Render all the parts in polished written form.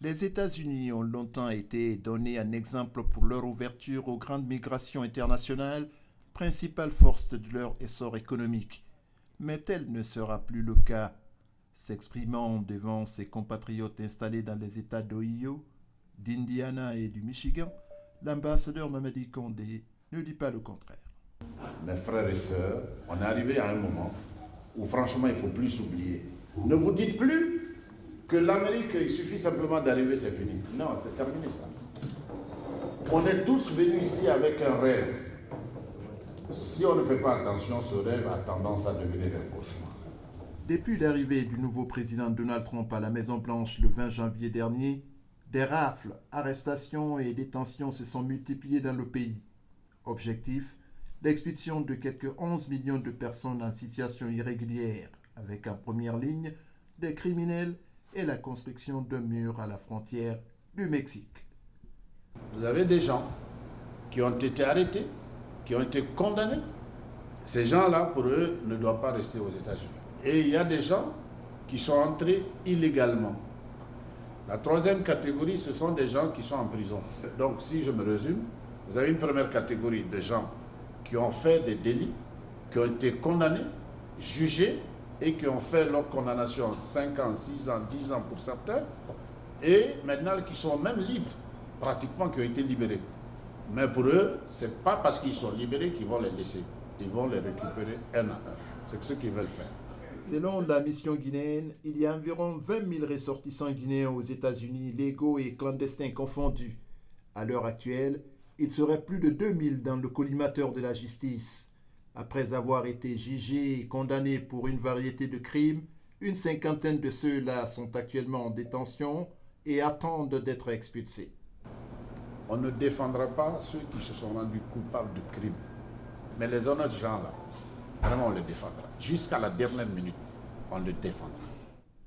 Les États-Unis ont longtemps été donnés en exemple pour leur ouverture aux grandes migrations internationales, principale force de leur essor économique. Mais tel ne sera plus le cas. S'exprimant devant ses compatriotes installés dans les États d'Ohio, d'Indiana et du Michigan, l'ambassadeur Mamadi Condé ne dit pas le contraire. Mes frères et sœurs, on est arrivé à un moment où franchement il ne faut plus s'oublier. Ne vous dites plus que l'Amérique, il suffit simplement d'arriver, c'est fini. Non, c'est terminé ça. On est tous venus ici avec un rêve. Si on ne fait pas attention, ce rêve a tendance à devenir un cauchemar. Depuis l'arrivée du nouveau président Donald Trump à la Maison-Blanche le 20 janvier dernier, des rafles, arrestations et détentions se sont multipliées dans le pays. Objectif, l'expulsion de quelques 11 millions de personnes en situation irrégulière, avec en première ligne des criminels et la construction d'un mur à la frontière du Mexique. Vous avez des gens qui ont été arrêtés, qui ont été condamnés. Ces gens-là, pour eux, ne doivent pas rester aux États-Unis. Et il y a des gens qui sont entrés illégalement. La troisième catégorie, ce sont des gens qui sont en prison. Donc, si je me résume, vous avez une première catégorie de gens qui ont fait des délits, qui ont été condamnés, jugés et qui ont fait leur condamnation 5 ans, 6 ans, 10 ans pour certains, et maintenant qui sont même libres, pratiquement qui ont été libérés. Mais pour eux, ce n'est pas parce qu'ils sont libérés qu'ils vont les laisser. Ils vont les récupérer un à un. C'est ce qu'ils veulent faire. Selon la mission guinéenne, il y a environ 20 000 ressortissants guinéens aux États-Unis, légaux et clandestins confondus. À l'heure actuelle, il serait plus de 2 000 dans le collimateur de la justice. Après avoir été jugés et condamnés pour une variété de crimes, une cinquantaine de ceux-là sont actuellement en détention et attendent d'être expulsés. On ne défendra pas ceux qui se sont rendus coupables de crimes. Mais les honnêtes gens-là, vraiment on les défendra. Jusqu'à la dernière minute, on les défendra.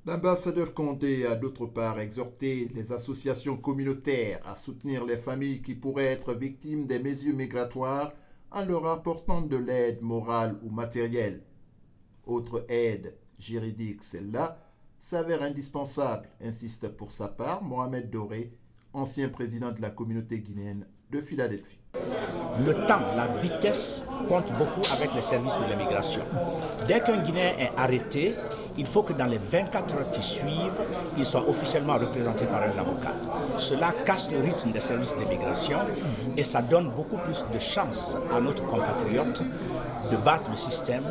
L'ambassadeur Condé a d'autre part exhorté les associations communautaires à soutenir les familles qui pourraient être victimes des mesures migratoires en leur apportant de l'aide morale ou matérielle. Autre aide juridique, celle-là, s'avère indispensable, insiste pour sa part Mohamed Doré, ancien président de la communauté guinéenne de Philadelphie. Le temps, la vitesse compte beaucoup avec les services de l'immigration. Dès qu'un Guinéen est arrêté, il faut que dans les 24 heures qui suivent, il soit officiellement représenté par un avocat. Cela casse le rythme des services d'immigration et ça donne beaucoup plus de chances à notre compatriote de battre le système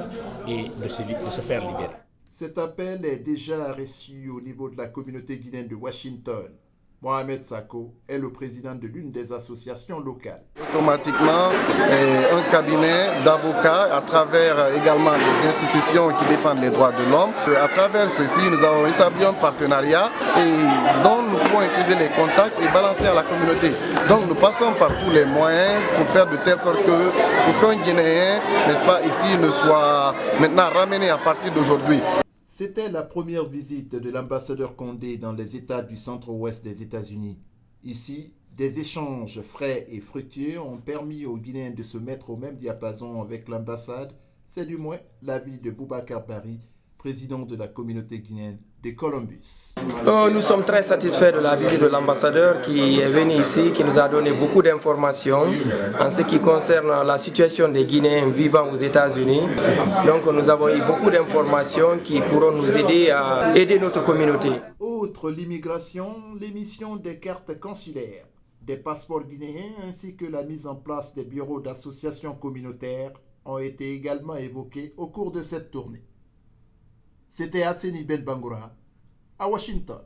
et de se faire libérer. Cet appel est déjà reçu au niveau de la communauté guinéenne de Washington. Mohamed Sako est le président de l'une des associations locales. Automatiquement, un cabinet d'avocats à travers également les institutions qui défendent les droits de l'homme. À travers ceci, nous avons établi un partenariat dont nous pouvons utiliser les contacts et balancer à la communauté. Donc nous passons par tous les moyens pour faire de telle sorte que aucun Guinéen, n'est-ce pas, ici ne soit maintenant ramené à partir d'aujourd'hui. C'était la première visite de l'ambassadeur Condé dans les États du centre-ouest des États-Unis. Ici, des échanges frais et fructueux ont permis aux Guinéens de se mettre au même diapason avec l'ambassade. C'est du moins l'avis de Boubacar Bari, président de la communauté guinéenne de Columbus. Nous sommes très satisfaits de la visite de l'ambassadeur qui est venu ici, qui nous a donné beaucoup d'informations en ce qui concerne la situation des Guinéens vivant aux États-Unis. Donc nous avons eu beaucoup d'informations qui pourront nous aider à aider notre communauté. Outre l'immigration, l'émission des cartes consulaires, des passeports guinéens ainsi que la mise en place des bureaux d'associations communautaires ont été également évoqués au cours de cette tournée. C'était Hatseni Ben Bangoura à Washington.